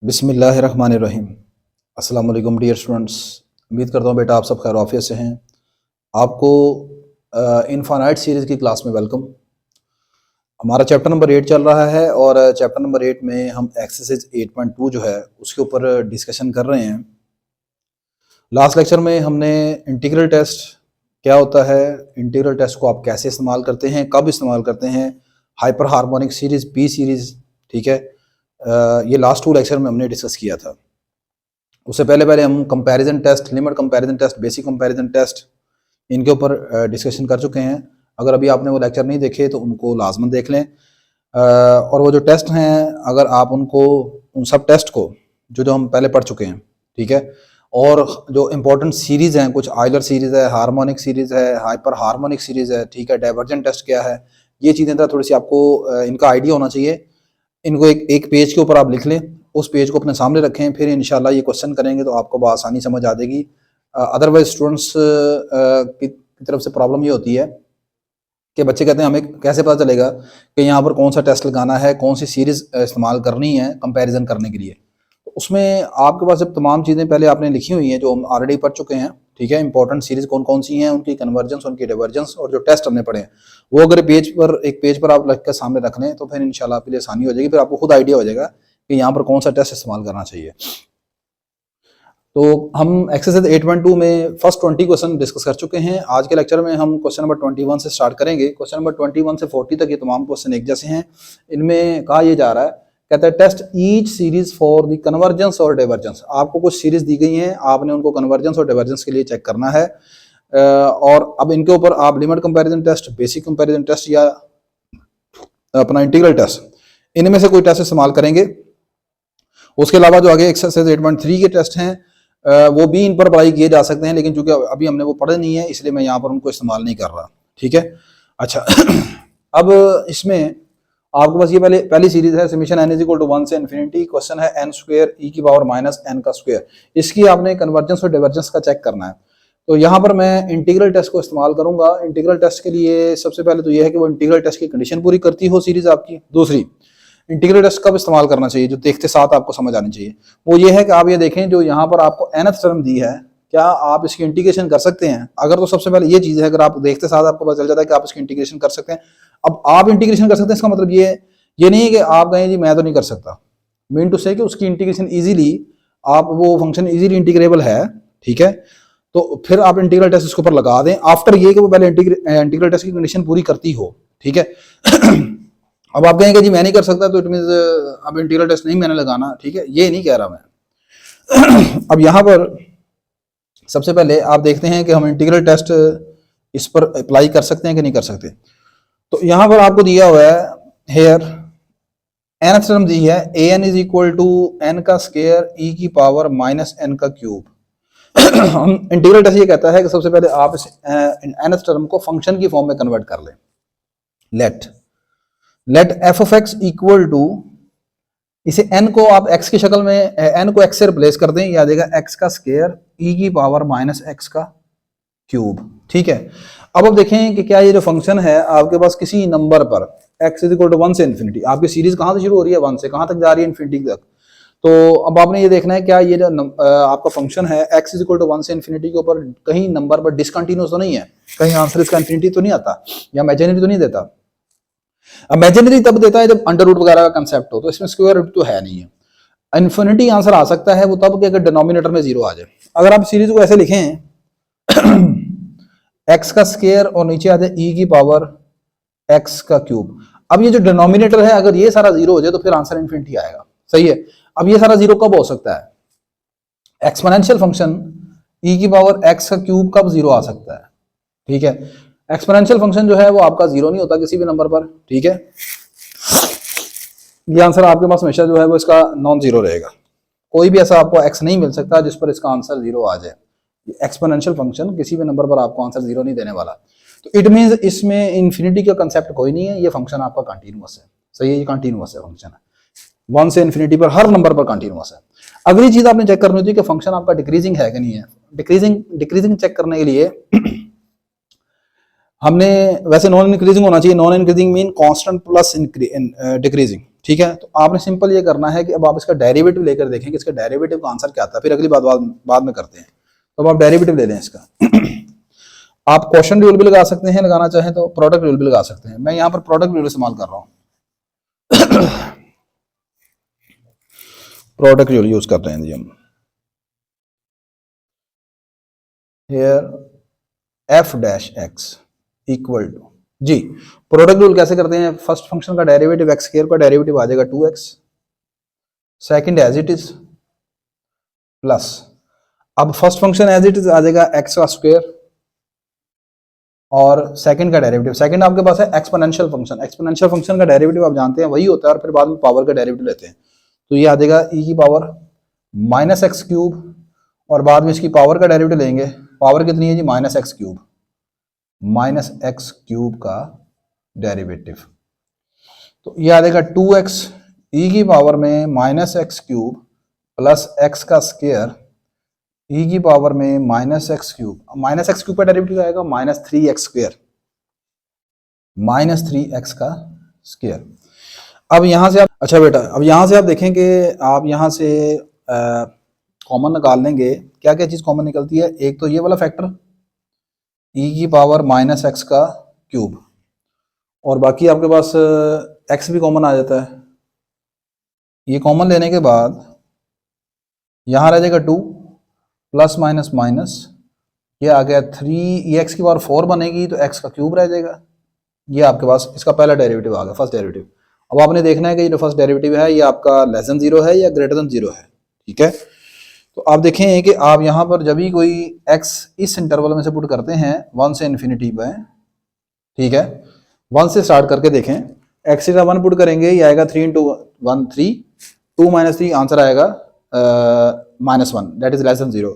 बिस्मिल्लाहिर्रहमानिर्रहीम। अस्सलाम वालेकुम डियर स्टूडेंट्स। उम्मीद करता हूँ बेटा आप सब खैर आफियत से हैं। आपको इनफानाइट सीरीज़ की क्लास में वेलकम। हमारा चैप्टर नंबर 8 चल रहा है और चैप्टर नंबर 8 में हम एक्सरसाइज 8.2 जो है उसके ऊपर डिस्कशन कर रहे हैं। लास्ट लेक्चर में हमने इंटीग्रल टेस्ट क्या होता है, इंटीग्रल टेस्ट को आप कैसे इस्तेमाल करते हैं, कब इस्तेमाल करते हैं, hyper harmonic series, P series, ठीक है, ये लास्ट 2 लेक्चर में हमने डिस्कस किया था। उससे पहले हम comparison test, limit comparison test, basic comparison test, इनके ऊपर डिस्कशन कर चुके हैं। अगर अभी आपने वो लेक्चर नहीं देखे तो उनको लाजमन देख लें। और वो जो टेस्ट हैं, अगर आप उनको उन सब टेस्ट को जो हम पहले पढ़ चुके हैं, ठीक है, और जो इम्पोर्टेंट सीरीज़ हैं, कुछ आइलर सीरीज़ है, हार्मोनिक सीरीज़ है, हाइपर हार्मोनिक सीरीज़ है, ठीक है, डाइवर्जेंट टेस्ट क्या है, ये चीज़ें थोड़ी सी आपको इनका आइडिया होना चाहिए। इनको एक पेज के ऊपर आप लिख लें, उस पेज को अपने सामने रखें, फिर इंशाल्लाह ये क्वेश्चन करेंगे तो आपको बआसानी समझ आ जाएगी। अदरवाइज स्टूडेंट्स की तरफ से प्रॉब्लम ये होती है कि बच्चे कहते हैं हमें कैसे पता चलेगा कि यहाँ पर कौन सा टेस्ट लगाना है, कौन सी सीरीज़ इस्तेमाल करनी है कंपैरिजन करने के लिए। तो उसमें आपके पास जब तमाम चीज़ें पहले आपने लिखी हुई हैं जो हम ऑलरेडी पढ़ चुके हैं, ठीक है, इंपॉर्टेंट सीरीज़ कौन कौन सी हैं, उनकी कन्वर्जेंस, उनकी डाइवर्जेंस और जो टेस्ट हमने पढ़े हैं वो अगर एक पेज पर आप लिख कर सामने रख लें तो फिर इंशाल्लाह आपके लिए आसानी हो जाएगी। फिर आपको खुद आइडिया हो जाएगा कि यहाँ पर कौन सा टेस्ट इस्तेमाल करना चाहिए। तो हम एक्सरसाइज 8.2 में फर्स्ट 20 क्वेश्चन डिस्कस कर चुके हैं। आज के लेक्चर में हम क्वेश्चन नंबर 21 से स्टार्ट करेंगे। क्वेश्चन नंबर 21 से 40 तक ये तमाम क्वेश्चन एक जैसे हैं। इनमें कहा यह जा रहा है, कहता है test each series for the convergence और डाइवर्जेंस। आपको कुछ सीरीज दी गई हैं, आपने उनको कन्वर्जेंस और डाइवर्जेंस के लिए चेक करना है। और अब इनके ऊपर आप limit comparison test, basic comparison test या अपना इंटीग्रल टेस्ट, इनमें से कोई टेस्ट इस्तेमाल करेंगे। उसके अलावा जो आगे एक्सरसाइज 8.3 के टेस्ट हैं वो भी इन पर अप्लाई किए जा सकते हैं, लेकिन चूंकि अभी हमने वो पढ़े नहीं है इसलिए मैं यहाँ पर उनको इस्तेमाल नहीं कर रहा, ठीक है। अच्छा अब इसमें आपके पास ये पहली सीरीज है समीशन n = 1 से इन्फिनिटी। क्वेश्चन है n² e⁻ n का स्क्वायर। इसकी आपने कन्वर्जेंस और डाइवर्जेंस का चेक करना है। तो यहाँ पर मैं इंटीग्रल टेस्ट को इस्तेमाल करूंगा। इंटीग्रल टेस्ट के लिए सबसे पहले तो ये है कि वो इंटीग्रल टेस्ट की कंडीशन पूरी करती हो सीरीज आपकी। दूसरी, इंटीग्रल टेस्ट कब इस्तेमाल करना चाहिए, जो देखते साथ आपको समझ आनी चाहिए, वो ये है कि आप ये देखें जो यहाँ पर आपको nth टर्म दी है, क्या आप इसकी इंटीग्रेशन कर सकते हैं। अगर तो सबसे पहले ये चीज़ है, अगर आप देखते साथ आपको पता चल जाता है कि आप इसकी इंटीग्रेशन कर सकते हैं। अब आप इंटीग्रेशन कर सकते हैं, इसका मतलब ये नहीं है कि आप कहें जी मैं तो नहीं कर सकता। मीन टू से कि उसकी इंटीग्रेशन इजीली, आप वो फंक्शन इजीली इंटीग्रेबल है, ठीक है, तो फिर आप इंटीग्रल टेस्ट इसके ऊपर लगा दें आफ्टर ये कि वो पहले इंटीग्रल टेस्ट की कंडीशन पूरी करती हो, ठीक है। अब आप कहेंगे जी मैं नहीं कर सकता तो इट मींस अब इंटीग्रल टेस्ट नहीं मैंने लगाना, ठीक है, ये नहीं कह रहा मैं। अब यहाँ पर सबसे पहले आप देखते हैं कि हम इंटीग्रल टेस्ट इस पर अप्लाई कर सकते हैं कि नहीं कर सकते। तो यहाँ पर आपको दिया हुआ है हेयर nth टर्म दी है an = n का स्क्वायर e⁻ n का क्यूब। हम इंटीग्रल टेस्ट ये कहता है कि सबसे पहले आप इस nth टर्म को फंक्शन की फॉर्म में कन्वर्ट कर लें। Let f of x equal to, इसे n को आप x की शक्ल में, n को x से रिप्लेस कर दें, या देगा x का स्क्वायर e⁻ x का क्यूब, ठीक है। अब देखें कि क्या ये जो फंक्शन है आपके पास किसी नंबर पर x = 1 से इन्फिनिटी, आपकी सीरीज कहाँ से शुरू हो रही है, 1 से कहाँ तक जा रही है, इन्फिनिटी तक। तो अब आपने ये देखना है क्या ये जो आपका फंक्शन है x = 1 से इन्फिनिटी के ऊपर कहीं नंबर पर डिसकंटिन्यूस तो नहीं है, कहीं आंसर इसका इन्फिनिटी तो नहीं आता, या इमेजिनरी तो नहीं देता। इमेजिनरी तब देता है जब अंडर रूट वगैरह का कंसेप्ट हो, तो इसमें स्क्वायर रूट तो है नहीं है। इन्फिनिटी आंसर आ सकता है वो तब कि अगर डिनोमिनेटर में 0 आ जाए। अगर आप सीरीज को ऐसे लिखें x का स्क्वायर और नीचे आ जाए e⁻x का क्यूब। अब ये जो डिनोमिनेटर है अगर ये सारा 0 हो जाए तो फिर आंसर इन्फिनिटी आएगा, सही है। अब ये सारा 0 कब हो सकता है, एक्सपोनेंशियल फंक्शन e⁻x का क्यूब कब 0 आ सकता है, ठीक है। एक्सपोनेंशियल फंक्शन जो है वो आपका 0 नहीं होता किसी भी नंबर पर, ठीक है। ये आंसर आपके पास हमेशा जो है वो इसका नॉन जीरो रहेगा। कोई भी ऐसा आपको x नहीं मिल सकता जिस पर इसका आंसर 0 आ जाए। एक्सपोनेंशियल फंक्शन किसी भी नंबर पर आपको आंसर 0 नहीं देने वाला। तो इट मींस इसमें इन्फिनिटी का कंसेप्ट कोई नहीं है, ये फंक्शन आपका कंटिन्यूअस है, सही है, ये कंटिन्यूअस है फंक्शन है, 1 से इन्फिनिटी पर हर नंबर पर कंटिन्यूअस है। अगली चीज आपने चेक करनी होती है कि फंक्शन आपका डिक्रीजिंग है कि नहीं है। डिक्रीजिंग चेक करने के लिए हमने वैसे नॉन इंक्रीजिंग होना चाहिए। Non increasing mean constant plus decreasing, ठीक है। तो आपने सिंपल ये करना है कि अब आप इसका डेरिवेटिव लेकर देखें कि इसका डेरिवेटिव का आंसर क्या आता है, फिर अगली बात बाद में करते हैं। तो अब आप डेरिवेटिव ले लें इसका। आप क्वेश्चन रूल भी लगा सकते हैं, लगाना चाहें तो प्रोडक्ट रूल भी लगा सकते हैं। मैं यहाँ पर प्रोडक्ट रूल इस्तेमाल कर रहा हूँ। प्रोडक्ट रूल यूज कर रहे हैं जी हम। Here f dash x equal to g, product rule कैसे करते हैं? फर्स्ट फंक्शन का डेरिवेटिव एक्स स्क्वायर का डेरिवेटिव आ जाएगा 2x, second as it is plus, अब first function as it is आ जाएगा एक्स का स्क्वायर और सेकंड का डेरिवेटिव, सेकंड आपके पास है एक्सपोनेंशियल फंक्शन। एक्सपोनेंशियल फंक्शन का डेरिवेटिव आप जानते हैं वही होता है और फिर बाद में पावर का डेरिवेटिव लेते हैं। तो ये आ जाएगा e की पावर माइनस एक्स क्यूब और बाद में इसकी पावर का डेरिवेटिव लेंगे। पावर कितनी है जी? Minus x cube, minus x cube का डेरिवेटिव। तो ये आ जाएगा 2x e की पावर में minus x cube plus x का स्क्वायर e की पावर में minus x cube. Minus x cube का डेरिवेटिव आएगा minus 3x square, minus 3x का स्क्वायर। अब यहां से आप, अच्छा बेटा, अब यहां से आप देखें कि आप यहां से कॉमन निकाल लेंगे। क्या क्या चीज कॉमन निकलती है? एक तो ये वाला फैक्टर e की पावर माइनस एक्स का क्यूब और बाकी आपके पास x भी कॉमन आ जाता है। ये कॉमन लेने के बाद यहां रह जाएगा 2 प्लस माइनस माइनस, ये आ गया 3, ये x की पावर 4 बनेगी तो x का क्यूब रह जाएगा। ये आपके पास इसका पहला डेरिवेटिव आ गया, फर्स्ट डेरिवेटिव। अब आपने देखना है कि ये जो फर्स्ट डेरिवेटिव है ये आपका लेस देन 0 है या ग्रेटर देन 0 है, ठीक है। तो आप देखें कि आप यहाँ पर जब भी कोई x इस इंटरवल में से पुट करते हैं 1 से इन्फिनिटी में, ठीक है, 1 से स्टार्ट करके देखें, x का 1 पुट करेंगे, ये आएगा 3 इंटू 1 3, 2 माइनस 3 आंसर आएगा -1, दैट इज लेस देन 0।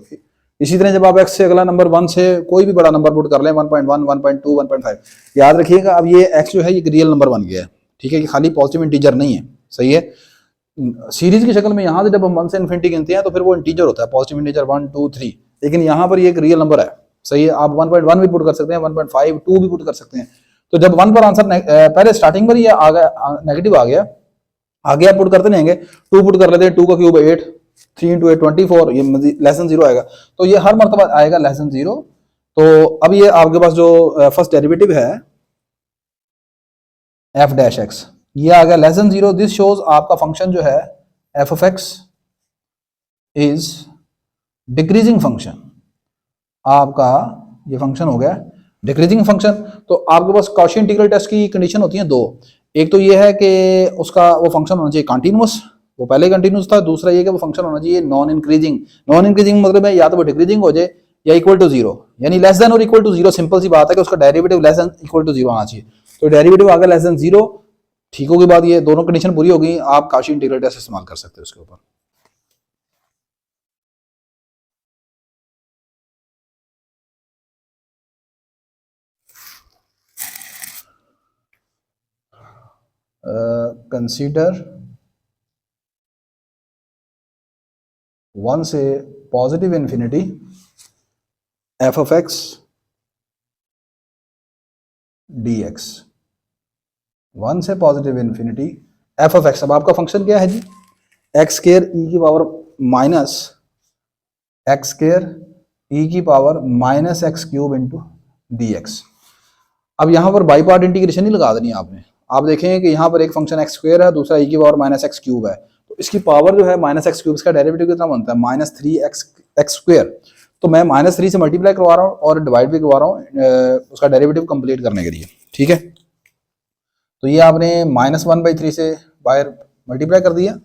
इसी तरह जब आप x से अगला नंबर 1 से कोई भी बड़ा नंबर पुट कर लें, 1.1, 1.2, 1.5, याद रखिएगा अब ये x जो है ये रियल नंबर बन गया है, ठीक है, ये खाली पॉजिटिव इंटीजर नहीं है, सही है। सीरीज की शक्ल में यहाँ से जब हम 1 से इन्फिनिटी गिनते हैं तो फिर वो इंटीजर होता है, पॉजिटिव इंटीजर 1 2 3, लेकिन यहाँ पर ये एक रियल नंबर है, सही है। आप 1.1 भी पुट कर सकते हैं, 1.5 2 भी पुट कर सकते हैं। तो जब 1 पर आंसर पहले स्टार्टिंग पर ये आ गया नेगेटिव आ गया, आगे आप पुट करते रहेंगे, 2 पुट कर लेते हैं, 2 का क्यूब 8, 3 इंटू 8 24, ये लेस देन 0 आएगा। तो ये हर मरतबा आएगा लेस देन 0। तो अब ये आपके पास जो फर्स्ट डेरिवेटिव है एफ डैश एक्स, ये आ गया लेस देन 0। दिस शोज आपका फंक्शन जो है F of x is decreasing function, आपका ये फंक्शन हो गया डिक्रीजिंग फंक्शन। तो आपके पास कॉची इंटीग्रल टेस्ट की कंडीशन होती है दो, एक तो ये है कि उसका वो फंक्शन होना चाहिए कंटिन्यूअस, वो पहले कंटिन्यूअस था। दूसरा ये कि वो फंक्शन होना चाहिए नॉन इंक्रीजिंग। नॉन इंक्रीजिंग मतलब है या तो वो डिक्रीजिंग हो जाए या इक्वल टू 0, यानी लेस देन और इक्वल टू 0। सिंपल सी बात है कि उसका derivative less than equal to 0 आना चाहिए। तो डेरिवेटिव आ गया लेस देन 0, ठीक होगी बात, ये दोनों कंडीशन पूरी होगी, आप कॉची इंटीग्रल टेस्ट इस्तेमाल कर सकते हो उसके ऊपर। कंसीडर 1 से positive infinity F of x D x, 1 से positive infinity F of x. अब आपका फंक्शन क्या है जी? एक्स स्क्वायर ई की पावर माइनस एक्स स्क्वायर ई की power minus x cube into D x. अब यहाँ पर बाई पार्ट इंटीग्रेशन नहीं लगा देनी आपने। आप देखें कि यहाँ पर एक फंक्शन एक्स स्क्वायर है, दूसरा ई की पावर माइनस एक्स क्यूब है, तो इसकी पावर जो है माइनस एक्स क्यूब, इसका डेरिवेटिव कितना बनता है? Minus 3x x square. तो मैं -3 से मल्टीप्लाई करवा रहा हूँ और डिवाइड भी करवा रहा हूँ उसका डेरिवेटिव कंप्लीट करने के लिए, ठीक है। तो ये आपने -1/3 से बाहर मल्टीप्लाई कर दिया,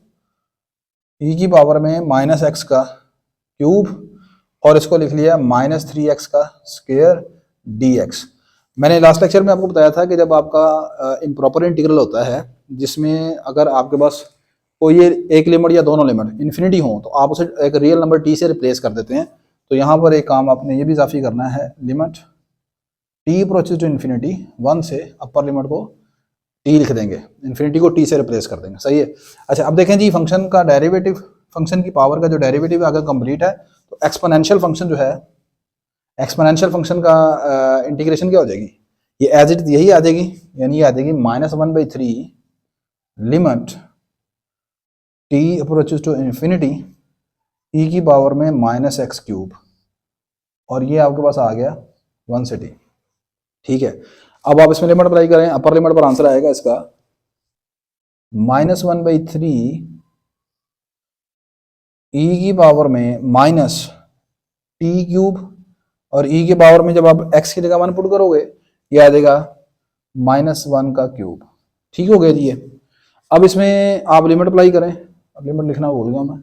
ई की पावर में माइनस एक्स का क्यूब और इसको लिख लिया -3x का स्क्वायर dx। मैंने लास्ट लेक्चर में आपको बताया था कि जब आपका इम्प्रॉपर इंटीग्रल होता है जिसमें अगर आपके पास कोई एक लिमिट या दोनों लिमिट इन्फिनिटी हो तो आप उसे एक रियल नंबर t से रिप्लेस कर देते हैं। तो यहाँ पर एक काम आपने ये भी इजाफी करना है, limit t approaches to infinity 1 से अपर लिमिट को t लिख देंगे, इन्फिनिटी को t से रिप्लेस कर देंगे, सही है। अच्छा अब देखें जी फंक्शन का डेरिवेटिव, फंक्शन की पावर का जो डेरिवेटिव अगर कंप्लीट है तो एक्सपोनेंशियल फंक्शन जो है, एक्सपोनेंशियल फंक्शन का इंटीग्रेशन क्या हो जाएगी? ये एज इट यही आ जाएगी, यानी ये आ जाएगी -1/3 limit T approaches to infinity e की पावर में माइनस एक्स क्यूब, और ये आपके पास आ गया 1 से टी। ठीक है, अब आप इसमें लिमिट अप्लाई करें, अपर लिमिट पर आंसर आएगा इसका -1/3 ई की पावर में माइनस टी क्यूब, और ई की पावर में जब आप एक्स की जगह 1 पुट करोगे ये आ जाएगा -1 का क्यूब। ठीक हो गया जी ये। अब इसमें आप लिमिट अप्लाई करें, अब लिमिट लिखना भूल गया मैं,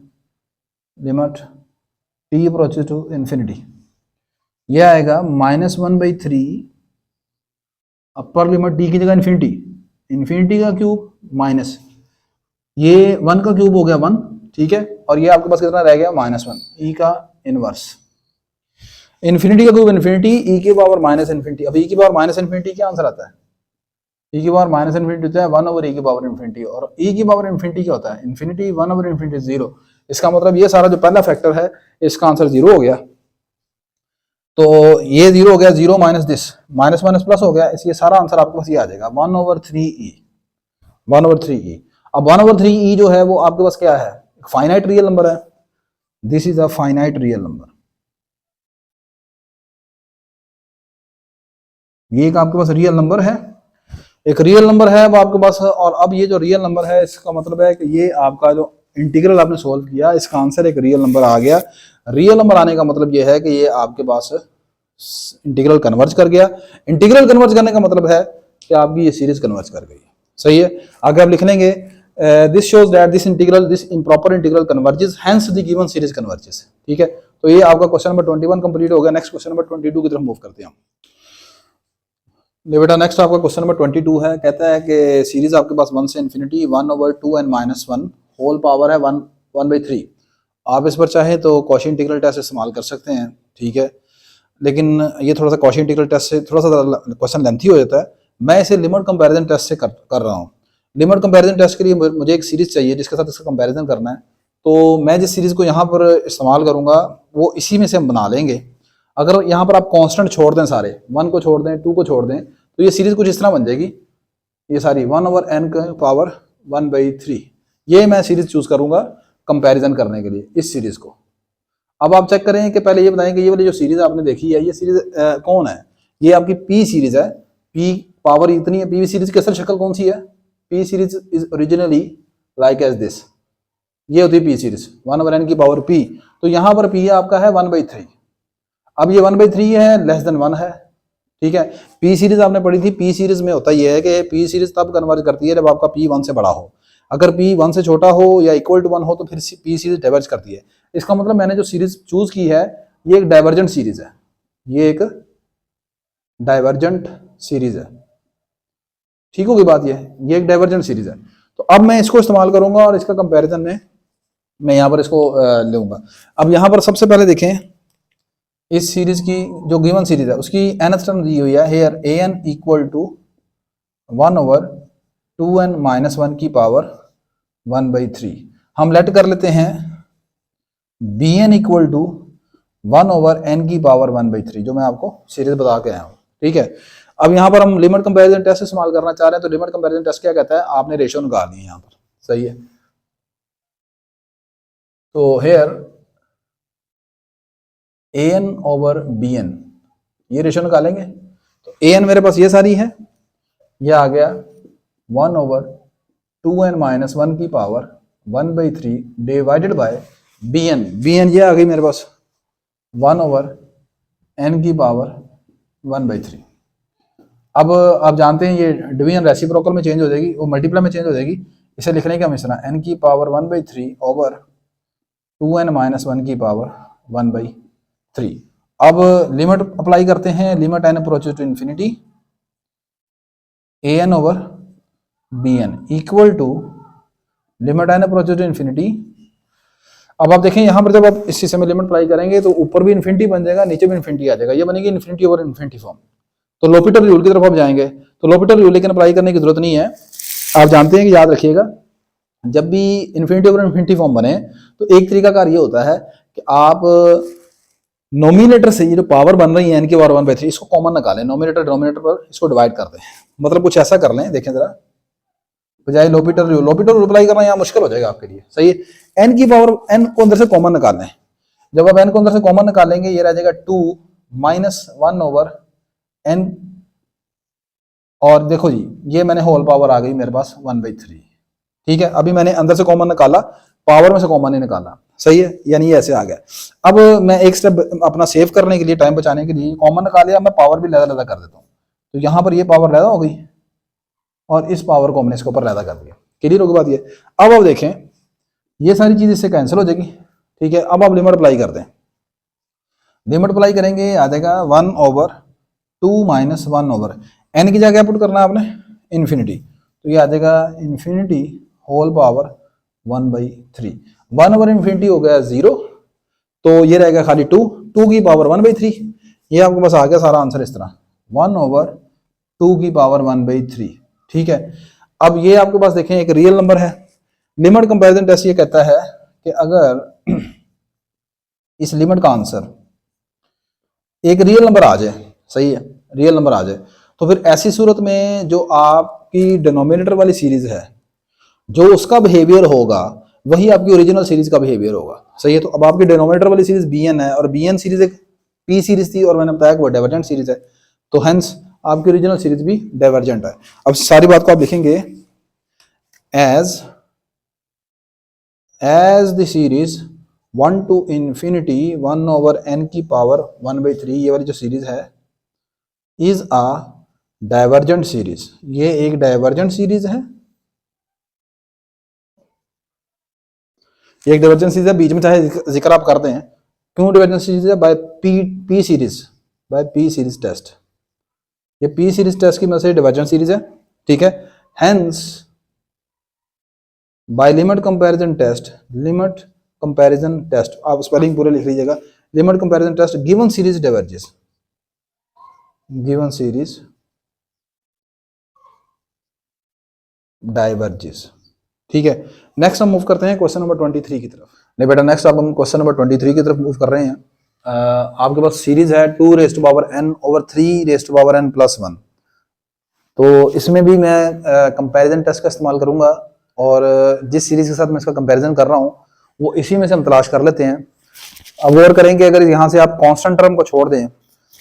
limit T approaches to infinity, यह आएगा -1/3 अपर लिमिट टी की जगह इन्फिनिटी, इन्फिनिटी का क्यूब माइनस ये 1 का क्यूब हो गया 1, ठीक है, और ये आपके पास कितना रह गया -1 ई का इनवर्स, इन्फिनिटी का क्यूब इन्फिनिटी, ई की पावर माइनस इन्फिनिटी। अब ई की पावर माइनस इन्फिनिटी क्या आंसर आता है? ई की पावर माइनस इन्फिनिटी होता है 1/e की पावर इन्फिनिटी, और ई की पावर इन्फिनिटी क्या होता है? इन्फिनिटी 1/इन्फिनिटी 0। इसका मतलब ये सारा जो पहला फैक्टर है इसका आंसर 0 हो गया, तो ये 0 हो गया, 0 minus this, minus minus plus हो गया, इसलिए सारा आंसर आपके पास ये आ जाएगा 1/3e, 1/3e। अब 1/3e जो है वो आपके पास क्या है? फाइनाइट रियल नंबर है, this is a finite real number, ये एक आपके पास रियल नंबर है, एक रियल नंबर है वो आपके पास। और अब ये जो रियल नंबर है इसका मतलब है कि ये आपका जो इंटीग्रल आपने सोल्व किया इसका आंसर एक रियल नंबर आ गया। रियल नंबर आने का मतलब ये है कि ये आपके पास इंटीग्रल कन्वर्ज कर गया। इंटीग्रल कन्वर्ज करने का मतलब है कि आपकी ये सीरीज कन्वर्ज कर गई। सही है, आगे आप लिख लेंगे this shows that this integral, this improper integral converges, hence the given series converges. ठीक है, तो ये आपका क्वेश्चन नंबर 21 कंप्लीट हो गया। नेक्स्ट क्वेश्चन नंबर 22 की तरफ मूव करते हैं हम। बेटा नेक्स्ट आपका क्वेश्चन नंबर 22 है, कहता है कि सीरीज आपके पास 1 से infinity 1/2 N minus 1 whole power है 1/3। आप इस पर चाहे तो कॉची इंटीग्रल टेस्ट इस्तेमाल कर सकते हैं, ठीक है, लेकिन ये थोड़ा सा कॉची इंटीग्रल टेस्ट से थोड़ा सा क्वेश्चन लेंथी हो जाता है। मैं इसे लिमिट कंपैरिजन टेस्ट से कर रहा हूँ। लिमिट कंपैरिजन टेस्ट के लिए मुझे एक सीरीज चाहिए जिसके साथ इसका कंपैरिजन करना है, तो मैं जिस सीरीज को यहाँ पर इस्तेमाल करूँगा वो इसी में से हम बना लेंगे। अगर यहाँ पर आप कांस्टेंट छोड़ दें, सारे 1 को छोड़ दें, 2 को छोड़ दें, तो ये सीरीज कुछ इस तरह बन जाएगी, ये सारी 1/n का पावर 1/3। ये मैं सीरीज चूज करूंगा कंपैरिजन करने के लिए इस सीरीज को। अब आप चेक करें कि पहले ये बताएं कि ये वाली जो सीरीज आपने देखी है ये सीरीज कौन है? ये आपकी पी सीरीज है, पी पावर इतनी है। पी सीरीज की असल शक्ल कौन सी है? P series is originally like as this, ये होती है पी सीरीज 1/n की पावर पी। तो यहाँ पर पी आपका है 1/3। अब ये 1/3 है, लेस देन 1 है, ठीक है। पी सीरीज आपने पढ़ी थी, पी सीरीज में होता यह है कि पी सीरीज तब कन्वर्ज करती है जब आपका पी 1 से बड़ा हो। अगर पी 1 से छोटा हो या इक्वल टू 1 हो तो फिर पी सीरीज डाइवर्ज करती है। इसका मतलब मैंने जो सीरीज चूज की है ये एक डाइवर्जेंट सीरीज है, ये एक डाइवर्जेंट सीरीज है, ठीक होगी बात, ये एक डाइवर्जेंट सीरीज है। तो अब मैं इसको इस्तेमाल करूंगा और इसका कंपैरिजन में मैं यहाँ पर इसको लूंगा। अब यहाँ पर सबसे पहले देखें इस सीरीज की जो गिवन सीरीज है उसकी nth टर्म दी हुई है here an equal to 1/2n minus 1 की पावर 1/3। हम लेट कर लेते हैं bn इक्वल टू 1/n की पावर 1/3, जो मैं आपको सीरीज बता के आया हूँ, ठीक है। अब यहाँ पर हम लिमिट कंपैरिजन टेस्ट इस्तेमाल करना चाह रहे हैं, तो लिमिट कंपैरिजन टेस्ट क्या कहता है? आपने रेशियो निकालनी है यहाँ पर, सही है। तो हेयर an/bn ये रेशियो निकालेंगे, तो an मेरे पास ये सारी है, ये आ गया 1/2n माइनस 1 की पावर 1/3 डिवाइडेड बाय bn ये आ गई मेरे पास 1/n की पावर 1/3। अब आप जानते हैं ये डिवीजन रेसिप्रोकल में चेंज हो जाएगी, वो मल्टीप्लाई में चेंज हो जाएगी। इसे लिखने का हम इस तरह n की पावर 1/3 ओवर 2n माइनस 1 की पावर 1/3। अब लिमिट अप्लाई करते हैं, limit n approaches to infinity an over bn equal to limit n approaches to infinity. अब आप देखें यहाँ पर जब आप इस चीज में लिमिट अप्लाई करेंगे तो ऊपर भी इन्फिनिटी बन जाएगा, नीचे भी इन्फिनिटी आ जाएगा, ये बनेगी इन्फिनिटी ओवर इन्फिनिटी फॉर्म। तो लोपिटल रूल की तरफ आप जाएंगे, तो लोपिटल रूल लेकिन अप्लाई करने की जरूरत नहीं है। आप जानते हैं कि याद रखिएगा जब भी इन्फिनिटी ओवर इन्फिनिटी फॉर्म बने तो एक तरीका कार ये होता है कि आप नोमिनेटर से ये जो पावर बन रही है n की पावर 1/3 इसको कॉमन निकालें, नोमिनेटर डिनोमिनेटर पर इसको डिवाइड कर दें। मतलब कुछ ऐसा कर लें, देखें जरा, बजाय लोपिटर अप्लाई करना यहाँ मुश्किल हो जाएगा आपके लिए, सही है। एन की पावर, एन को अंदर से कॉमन निकालना है। जब आप एन को अंदर से कॉमन निकालेंगे ये रह जाएगा 2 माइनस 1 ओवर एन, और देखो जी ये मैंने होल पावर आ गई मेरे पास 1/3, ठीक है। अभी मैंने अंदर से कॉमन निकाला, पावर में से कॉमन नहीं निकाला, सही है, यानी ये ऐसे आ गया। अब मैं एक स्टेप अपना सेव करने के लिए, टाइम बचाने के लिए कॉमन निकाल लिया, मैं पावर भी लहदा लहदा कर देता हूँ। तो यहाँ पर ये पावर लहदा हो गई और इस पावर को हमने इसके ऊपर लहदा कर दिया। क्लियर होगी बात ये। अब देखें ये सारी चीज इससे कैंसिल हो जाएगी, ठीक है। अब आप लिमिट अप्लाई कर दें, लिमिट अप्लाई करेंगे आ जाएगा 1/2 माइनस 1 ओवर एन की जगह पुट करना है आपने इन्फिनिटी, तो ये आ जाएगा infinity whole power 1/3। 1 over infinity हो गया 0, तो ये रहेगा खाली 2 की पावर 1/3। ये आपके पास आ गया सारा आंसर इस तरह 1/2 की पावर 1/3, ठीक है। अब ये आपके पास देखें एक रियल नंबर है। लिमिट कंपैरिजन टेस्ट ये कहता है कि अगर इस लिमिट का आंसर एक रियल नंबर आ जाए, सही है, रियल नंबर आ जाए, तो फिर ऐसी सूरत में जो आपकी डिनोमिनेटर वाली सीरीज है, जो उसका बिहेवियर होगा वही आपकी ओरिजिनल सीरीज का बिहेवियर होगा, सही है। तो अब आपकी डिनोमिनेटर वाली सीरीज bn है और bn सीरीज एक p सीरीज थी और मैंने बताया कि वो डाइवर्जेंट सीरीज है, तो हेंस आपकी ओरिजिनल सीरीज भी डाइवर्जेंट है। अब सारी बात को आप लिखेंगे as the series 1 to infinity 1 over n की पावर 1/3, ये वाली जो सीरीज है इज अ डाइवर्जेंट सीरीज, ये एक डाइवर्जेंट सीरीज है, एक डाइवर्जेंट सीरीज है। बीच में चाहे जिक्र आप करते हैं क्यों डाइवर्जेंट सीरीज है, by P series, by P series test, ये पी सीरीज टेस्ट की मदद से डाइवर्जेंट सीरीज है, ठीक है। Hence by limit comparison test, limit comparison test, आप स्पेलिंग पूरे लिख लीजिएगा, limit comparison test given series diverges, given series diverges, ठीक है। नेक्स्ट हम मूव करते हैं क्वेश्चन नंबर 23 की तरफ। नहीं बेटा, नेक्स्ट अब हम क्वेश्चन नंबर 23 की तरफ मूव कर रहे हैं। आपके पास सीरीज है 2 raise to power n over 3 raise to power n plus 1, तो इसमें भी मैं कंपैरिजन टेस्ट का इस्तेमाल करूंगा और जिस सीरीज के साथ मैं इसका कंपैरिजन कर रहा हूं वो इसी में से हम तलाश कर लेते हैं। अब गौर करेंगे अगर यहाँ से आप कांस्टेंट टर्म को छोड़ दें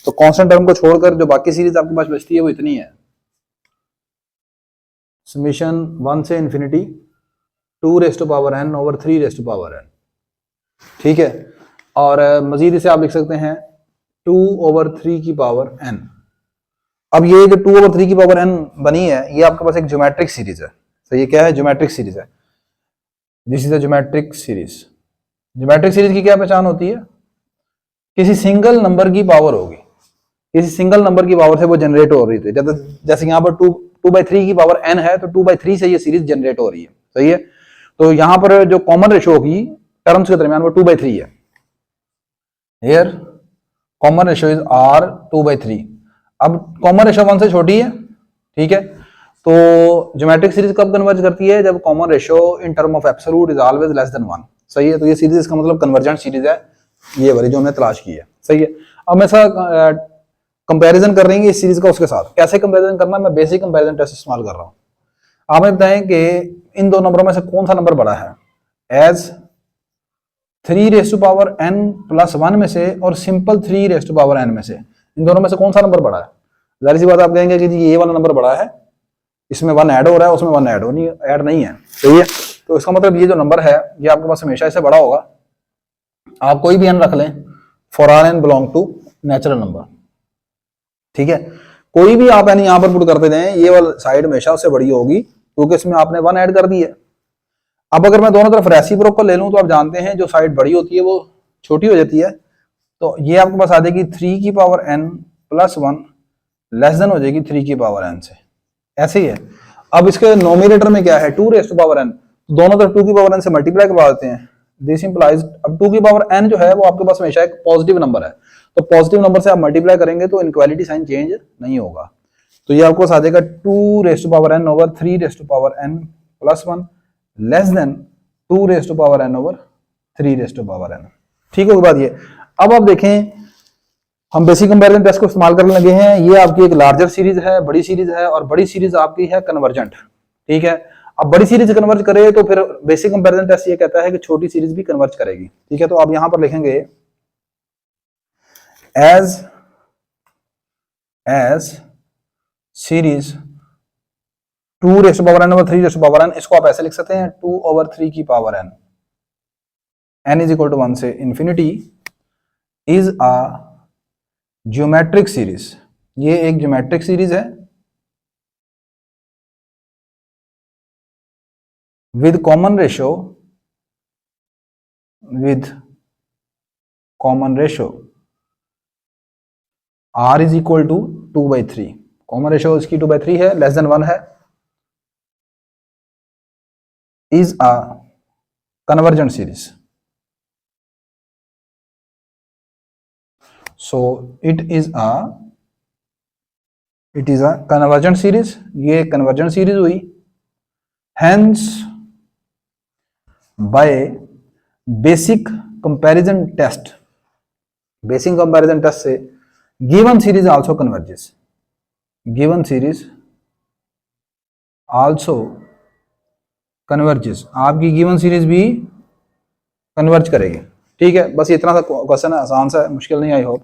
तो कांस्टेंट टर्म को छोड़कर जो बाकी सीरीज आपके पास बचती है वो इतनी है, समेशन 1 से infinity 2 raise to power n over 3 raise to power n, ठीक है। और मजीद इसे आप लिख सकते हैं 2 ओवर 3 की पावर n। अब ये जो 2 ओवर 3 की पावर n बनी है ये आपके पास एक ज्योमेट्रिक सीरीज है, तो ये क्या है, ज्योमेट्रिक सीरीज है, this is a geometric series. Geometric series की क्या पहचान होती है, किसी सिंगल नंबर की पावर होगी, किसी सिंगल नंबर की पावर से वो जनरेट हो रही थी, जैसे यहाँ पर 2/3 की पावर n है तो 2/3 से ये सीरीज जनरेट हो रही है, सही है। तो यहाँ पर जो कॉमन रेशो होगी टर्म्स के दरमियान वो 2/3 है, here common ratio is r 2/3। अब कॉमन रेशो 1 से छोटी है, ठीक है। तो ज्योमेट्रिक सीरीज कब कन्वर्ज करती है, जब common ratio in term of absolute is always less than 1, सही है। तो ये सीरीज इसका मतलब कन्वर्जेंट सीरीज है, ये वाली जो हमने तलाश की है, सही है। अब मैं ऐसा कंपैरिजन कर रही है इस सीरीज का उसके साथ, कैसे कंपैरिजन करना, मैं बेसिक कंपैरिजन टेस्ट इस्तेमाल कर रहा हूँ। आप हमें बताएं कि इन दो नंबरों में से कौन सा नंबर बड़ा है, as 3 raise to power n plus 1 में से और simple 3 raise to power n में से, इन दोनों में से कौन सा नंबर बड़ा है। जाहिर सी बात आप कहेंगे कि ये वाला नंबर बड़ा है, इसमें 1 ऐड हो रहा है उसमें 1 ऐड नहीं है, सही है। तो इसका मतलब ये जो नंबर है ये आपके पास हमेशा इससे बड़ा होगा। आप कोई भी n रख लें, for all n belong to natural number, ठीक है। कोई भी आप n यहाँ पर पुट करते जाएं ये वाला साइड हमेशा उससे बड़ी होगी क्योंकि इसमें आपने 1 ऐड कर दी है। अब अगर मैं दोनों तरफ रेसिप्रोकल ले लूं तो आप जानते हैं जो साइड बड़ी होती है वो छोटी हो जाती है, तो ये आपके पास आ जाएगी 3 की पावर n प्लस 1 लेस देन हो जाएगी 3 की पावर n से, ऐसे ही है। अब इसके नोमिनेटर में क्या है 2 रेज़ टू पावर n, दोनों तरफ 2 की पावर n से मल्टीप्लाई करवा देते हैं, दिस इंप्लाइज अब 2 की पावर n जो है वो आपके पास हमेशा एक पॉजिटिव नंबर है, तो पॉजिटिव नंबर से आप मल्टीप्लाई करेंगे तो इनइक्वालिटी साइन चेंज नहीं होगा। तो ये आपको आ जाएगा 2 raise to power n over 3 raise to power n plus 1 less than 2 raise to power n over 3 raise to power n, ठीक होगी बात ये। अब आप देखें हम बेसिक कंपैरिजन टेस्ट को इस्तेमाल करने लगे हैं, ये आपकी एक लार्जर सीरीज है, बड़ी सीरीज है और बड़ी सीरीज आपकी है कन्वर्जेंट, ठीक है। अब बड़ी सीरीज कन्वर्ज करे तो फिर बेसिक कंपैरिजन टेस्ट ये कहता है कि छोटी सीरीज भी कन्वर्ज करेगी। ठीक है, तो आप यहां पर लिखेंगे एज सीरीज 2 over 3 n, इसको आप ऐसे लिख सकते हैं 2/3 की पावर n, n is equal to 1 से infinity, is a geometric series. ये एक ज्योमेट्रिक सीरीज है with common ratio r is equal to 2/3। Common ratio इसकी 2/3 है, लेस देन 1 है, is a convergent series। so it is a convergent series। ये convergent series हुई, hence by basic comparison test से given series also converges, आपकी given series भी converge करेगी। ठीक है, बस इतना सा क्वेश्चन है, आसान सा है, मुश्किल नहीं, आई होप।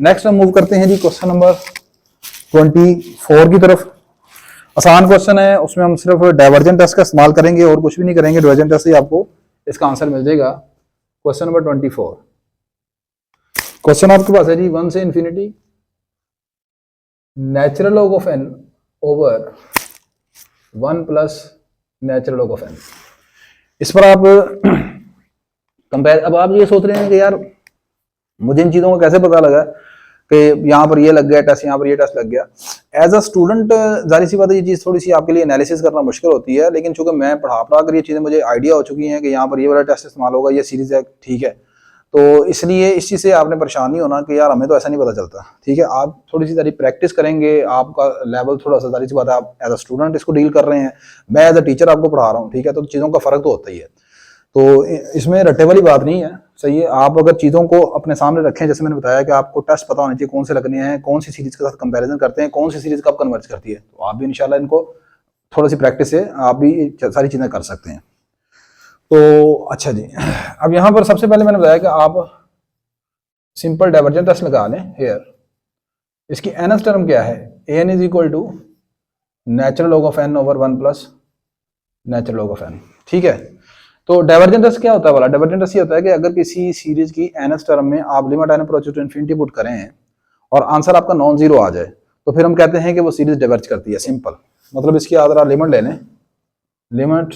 नेक्स्ट हम मूव करते हैं जी क्वेश्चन नंबर 24 की तरफ। आसान क्वेश्चन है, उसमें हम सिर्फ डाइवर्जेंट टेस्ट का इस्तेमाल करेंगे और कुछ भी नहीं करेंगे, डाइवर्जेंट टेस्ट से आपको इसका आंसर मिल जाएगा। क्वेश्चन नंबर 24, क्वेश्चन आपके पास है जी 1 से infinity natural log of n over 1 plus natural log of n। इस पर आप कंपेयर, अब आप ये सोच रहे हैं कि यार मुझे इन चीज़ों का कैसे पता लगा कि यहाँ पर ये लग गया टेस्ट, यहाँ पर ये टेस्ट लग गया। एज अ स्टूडेंट जाहिर सी बात है ये चीज़ थोड़ी सी आपके लिए एनालिसिस करना मुश्किल होती है, लेकिन चूंकि मैं पढ़ा कर ये चीज़ें मुझे आइडिया हो चुकी हैं कि यहाँ पर ये वाला टेस्ट इस्तेमाल होगा, ये सीरीज है, ठीक है, तो इसलिए इस चीज़ से आपने परेशान नहीं होना कि यार हमें तो ऐसा नहीं पता चलता। ठीक है, आप थोड़ी सी सारी प्रैक्टिस करेंगे, आपका लेवल थोड़ा सा, जाहिर सी बात है आप एज अ स्टूडेंट इसको डील कर रहे हैं, मैं एज अ टीचर आपको पढ़ा रहा हूँ। ठीक है, तो चीज़ों का फ़र्क तो होता ही है, तो इसमें रट्टे वाली बात नहीं है। सही है, आप अगर चीज़ों को अपने सामने रखें, जैसे मैंने बताया कि आपको टेस्ट पता होना चाहिए कौन से लगने हैं, कौन सी सीरीज के साथ कंपैरिजन करते हैं, कौन सी सीरीज कब कन्वर्ज करती है, तो आप भी इंशाल्लाह इनको थोड़ी सी प्रैक्टिस से आप भी सारी चीज़ें कर सकते हैं। तो अच्छा जी, अब यहाँ पर सबसे पहले मैंने बताया कि आप सिंपल डाइवर्जेंट टेस्ट लगा लें हेयर। इसकी nth टर्म क्या है, an is equal to natural log of n over 1 plus natural log of n। ठीक है, तो डाइवर्जेंट टेस्ट क्या होता है वाला, डाइवर्जेंट टेस्ट ये होता है कि अगर किसी सीरीज की nth टर्म में आप limit n approach to infinity put करें और आंसर आपका नॉन जीरो आ जाए, तो फिर हम कहते हैं कि वो सीरीज डाइवर्ज करती है। सिंपल मतलब इसकी आप लिमिट ले लें, limit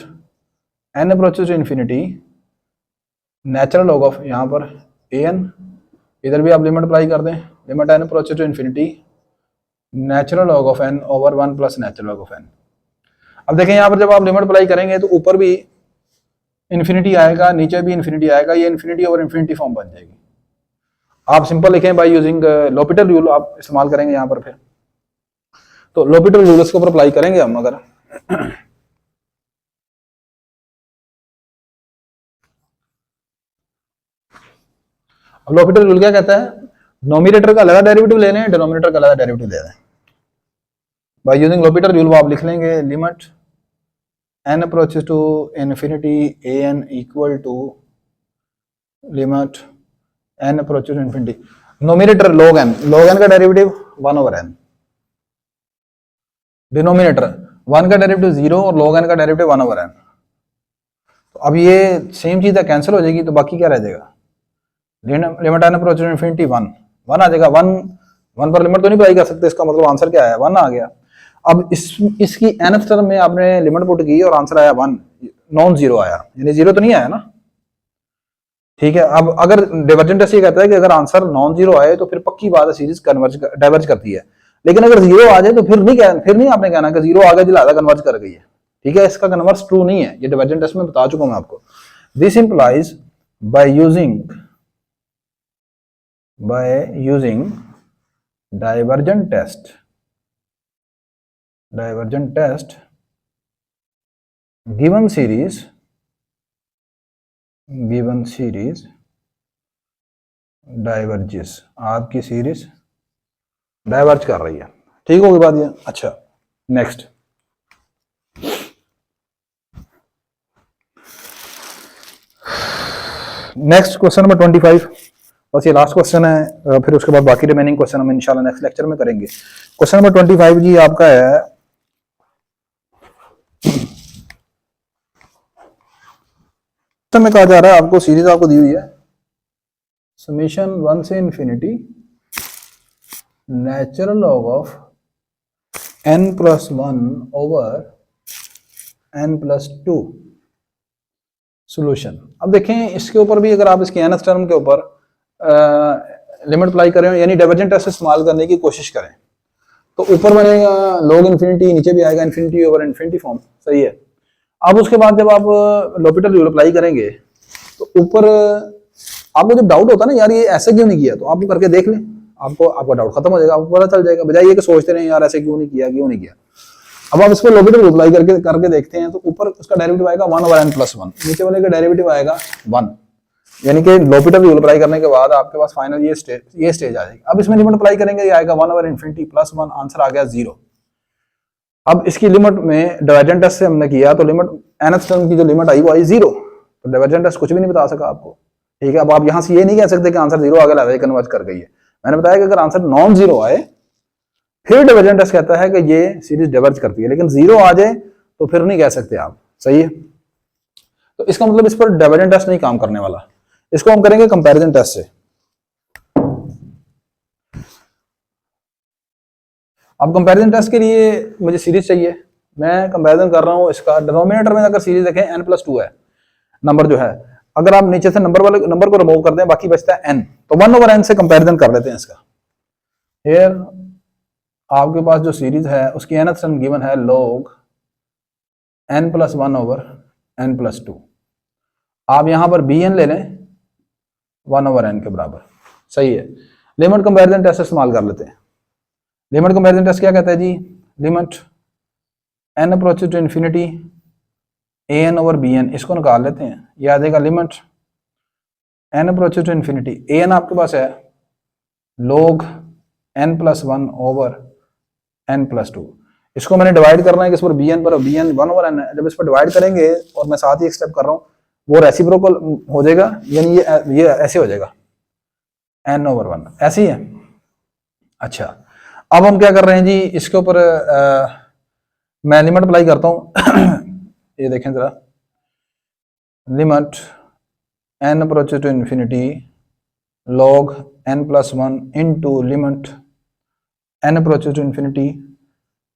n approach to infinity natural log of, यहाँ पर an, इधर भी आप लिमिट अप्लाई कर दें, limit n approach to infinity natural log of n over 1 plus natural log of n। अब देखें यहाँ पर जब आप लिमिट अप्लाई करेंगे तो ऊपर भी इन्फिनिटी आएगा, नीचे भी इन्फिनिटी आएगा, ये इन्फिनिटी ओवर इन्फिनिटी फॉर्म बन जाएगी। आप सिंपल लिखें बाय यूजिंग लोपिटल रूल आप इस्तेमाल करेंगे यहाँ पर, फिर तो लोपिटल रूल इसके ऊपर अप्लाई करेंगे हम। अगर लोपिटल रूल क्या कहता है, नोमिनेटर का अलग डेरिवेटिव ले लें, डिनोमिनेटर का अलग डेरिवेटिव ले लें। बाय यूजिंग लोपिटल रूल वो आप लिख लेंगे limit n approaches to infinity an equal to limit n approaches to infinity, numerator log n का डेरिवेटिव 1 ओवर n, डिनोमिनेटर 1 का डेरिवेटिव 0 और log n का डेरिवेटिव 1 ओवर n। तो अब ये सेम चीज़ कैंसिल हो जाएगी, तो बाकी क्या रह जाएगा, limit n approach to infinity 1 आ जाएगा। 1 पर लिमिट तो नहीं अप्लाई कर सकते, इसका मतलब आंसर क्या है, 1 आ गया। अब इसकी nth टर्म में आपने लिमिट पुट की और आंसर आया 1, नॉन जीरो आया, यानी जीरो तो नहीं आया ना। ठीक है, अब अगर डाइवर्जेंट टेस्ट ये कहता है कि अगर आंसर नॉन जीरो आए तो फिर पक्की बात है सीरीज डाइवर्ज करती है, लेकिन अगर जीरो आ जाए तो फिर नहीं आपने कहना कि जीरो आ गया जिलादा कन्वर्ज कर गई है। ठीक है, इसका कन्वर्स ट्रू नहीं है, ये डाइवर्जेंट टेस्ट में बता चुका हूं मैं आपको। This implies by using divergent test given series diverges, आपकी सीरीज डाइवर्ज कर रही है। ठीक होगी बात ये। अच्छा नेक्स्ट, नेक्स्ट क्वेश्चन नंबर 25, बस ये लास्ट क्वेश्चन है, फिर उसके बाद बाकी रिमेनिंग क्वेश्चन हम इंशाल्लाह नेक्स्ट लेक्चर में करेंगे। क्वेश्चन नंबर 25 जी आपका है, में कहा जा रहा है आपको सीरीज आपको दी हुई है समीशन 1 से infinity natural log of n+1 over n+2 solution. अब देखें इसके ऊपर भी अगर आप इसके nth टर्म के ऊपर लिमिट अप्लाई करें यानी डाइवर्जेंट टेस्ट इस्तेमाल करने की कोशिश करें तो ऊपर बनेगा log इन्फिनिटी, नीचे भी आएगा इन्फिनिटी ओवर इन्फिनिटी फॉर्म, सही है। अब उसके बाद जब आप l'Hopital रूल अप्लाई करेंगे तो ऊपर आपको जब डाउट होता है ना यार ये ऐसे क्यों नहीं किया, तो आप करके देख लें, आपका डाउट खत्म हो जाएगा, आपको पता चल जाएगा, बजाय ये कि सोचते रहे यार ऐसे क्यों नहीं किया। अब आप इसको l'Hopital रूल अप्लाई करके देखते हैं तो ऊपर उसका डेरिवेटिव आएगा 1 ओवर n+1, नीचे वाले का डेरिवेटिव आएगा 1, यानी कि l'Hopital रूल अप्लाई करने के बाद आपके पास फाइनल ये स्टेज आ जाएगी। अब इसमें लिमिट अप्लाई करेंगे, ये आएगा 1 ओवर इन्फिनिटी प्लस 1, आंसर आ गया 0। अब इसकी लिमिट में डाइवर्जेंट टेस्ट से हमने किया तो लिमिट nth टर्म की जो लिमिट आई वो आई 0, तो डाइवर्जेंट टेस्ट कुछ भी नहीं बता सका आपको, ठीक है। अब आप यहां से ये नहीं कह सकते कि आंसर 0 आ गया कन्वर्ट कर गई है। मैंने बताया कि अगर आंसर नॉन 0 आए फिर डाइवर्जेंट टेस्ट कहता है कि ये सीरीज डाइवर्ज करती है, लेकिन 0 आ जाए तो फिर नहीं कह सकते आप, सही है। तो इसका मतलब इस पर डाइवर्जेंट टेस्ट नहीं काम करने वाला, इसको हम करेंगे कंपैरिजन टेस्ट से। अब कंपैरिजन टेस्ट के लिए मुझे सीरीज चाहिए, मैं कंपैरिजन कर रहा हूं इसका डिनोमिनेटर में अगर सीरीज देखें n+2 है नंबर जो है, अगर आप नीचे से नंबर को रिमूव कर दें बाकी बचता है n, तो 1 ओवर n से कंपैरिजन कर लेते हैं इसका। हियर आपके पास जो सीरीज है उसकी nth टर्म गिवन है log n+1 ओवर n+2, आप यहां पर bn ले लें 1 ओवर n के बराबर, सही है। लिमिट कंपैरिजन टेस्ट इस्तेमाल कर लेते हैं। लिमिट कंपैरिजन टेस्ट क्या कहता है जी, limit n approaches to infinity an over bn, इसको निकाल लेते हैं, ये आ जाएगा limit n approaches to infinity, an आपके पास है log n+1 ओवर n+2, इसको मैंने डिवाइड करना है किस पर, bn पर, bn 1 ओवर n है। जब इस पर डिवाइड करेंगे और मैं साथ ही एक स्टेप कर रहा हूँ वो रेसिप्रोकल हो जाएगा, यानी ये ऐसे हो जाएगा n ओवर 1, ऐसे ही है। अच्छा अब हम क्या कर रहे हैं जी, इसके ऊपर मैं लिमिट अप्लाई करता हूं ये देखें जरा, limit n approaches to infinity log n+1 into limit n approaches to infinity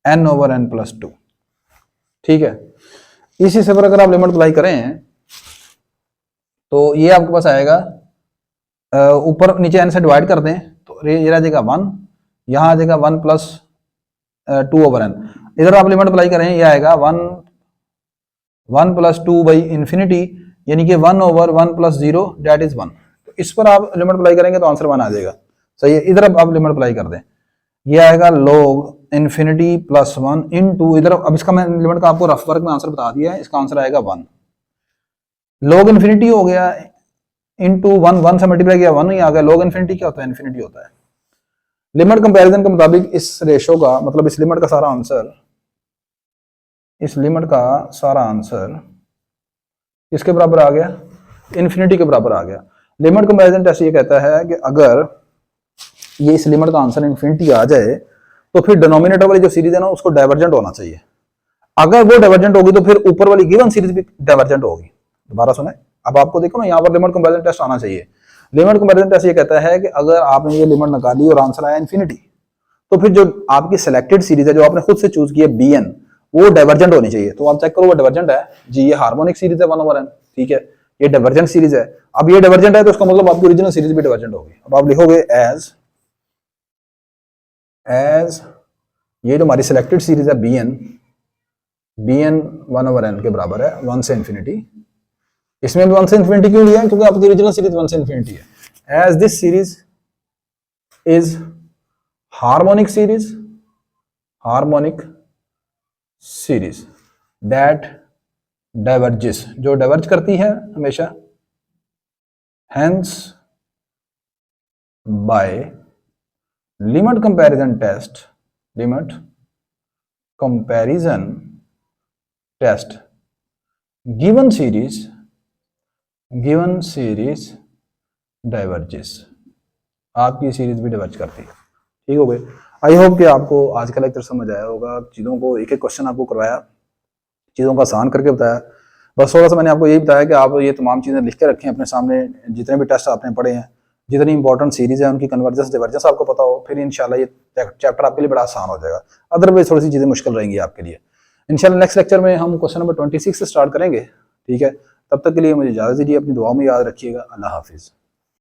n over n+2, ठीक है। इसी से पर अगर आप लिमिट अप्लाई करें तो ये आपके पास आएगा, ऊपर नीचे n से डिवाइड कर दें तो ये रह जाएगा 1, यहाँ आ जाएगा 1 प्लस 2 ओवर n, इधर आप लिमिट अप्लाई करें ये आएगा 1 प्लस 2 बाई इन्फिनिटी, यानी कि 1 ओवर 1 प्लस 0 डेट इज 1, तो इस पर आप लिमिट अप्लाई करेंगे तो आंसर 1 आ जाएगा, सही है। इधर अब आप लिमिट अप्लाई कर दें, ये आएगा log इन्फिनिटी प्लस 1 इनटू, इधर अब इसका मैं लिमिट का आपको रफ वर्क में आंसर बता दिया है, इसका आंसर आएगा 1, log इन्फिनिटी हो गया इनटू 1 से मल्टीप्लाई किया 1 ही आ गया, log इन्फिनिटी क्या होता है, इन्फिनिटी होता है। लिमिट कंपैरिजन के मुताबिक इस रेशो का मतलब इस लिमिट का सारा आंसर किसके बराबर आ गया, इन्फिनिटी के बराबर आ गया। लिमिट कंपैरिजन टेस्ट ये कहता है कि अगर ये इस लिमिट का आंसर इन्फिनिटी आ जाए तो फिर डिनोमिनेटर वाली जो सीरीज है ना उसको डाइवर्जेंट होना चाहिए, अगर वो डाइवर्जेंट होगी तो फिर ऊपर वाली गिवन सीरीज भी डाइवर्जेंट होगी। दोबारा सुने, अब आपको देखो ना यहाँ पर लिमिट कंपैरिजन टेस्ट आना चाहिए। लिमिट कंपैरिजन टेस्ट ये कहता है कि अगर आपने ये लिमिट निकाली और आंसर आया इन्फिनिटी तो फिर जो आपकी सिलेक्टेड सीरीज है जो आपने खुद से चूज की है bn, वो डाइवर्जेंट होनी चाहिए। तो आप चेक करो वो डाइवर्जेंट है जी, ये हार्मोनिक सीरीज है 1 ओवर n, ठीक है, ये डाइवर्जेंट सीरीज है। अब ये डाइवर्जेंट है तो उसका मतलब आपकी ओरिजिनल सीरीज भी डाइवर्जेंट होगी। अब आप लिखोगे एज ये जो हमारी सिलेक्टेड सीरीज है bn 1 ओवर n के बराबर है 1 से इन्फिनिटी, इसमें भी 1 से इन्फिनिटी क्यों लिया है, क्योंकि आपकी ओरिजिनल सीरीज 1 से इन्फिनिटी है। As this series is harmonic series that diverges, जो डाइवर्ज करती है हमेशा, hence by limit comparison test given series given series diverges, आपकी सीरीज भी डाइवर्ज करती है। ठीक हो गए। आई होप कि आपको आज का लेक्चर समझ आया होगा। चीज़ों को एक एक क्वेश्चन आपको करवाया, चीज़ों को आसान करके बताया। बस थोड़ा सा मैंने आपको यही बताया कि आप ये तमाम चीज़ें लिख के रखें अपने सामने, जितने भी टेस्ट आपने पढ़े हैं, जितनी इंपॉर्टेंट सीरीज है उनकी कन्वर्जेंस डिवर्जेंस आपको पता हो, फिर इंशाल्लाह ये चैप्टर आपके लिए बड़ा आसान हो जाएगा। अदरवाइज थोड़ी सी चीज़ें मुश्किल रहेंगी आपके लिए। इंशाल्लाह नेक्स्ट लेक्चर में हम क्वेश्चन नंबर 26 से स्टार्ट करेंगे। ठीक है, तब तक के लिए मुझे इजाज़त दीजिए, अपनी दुआ में याद रखिएगा। अल्लाह हाफिज़।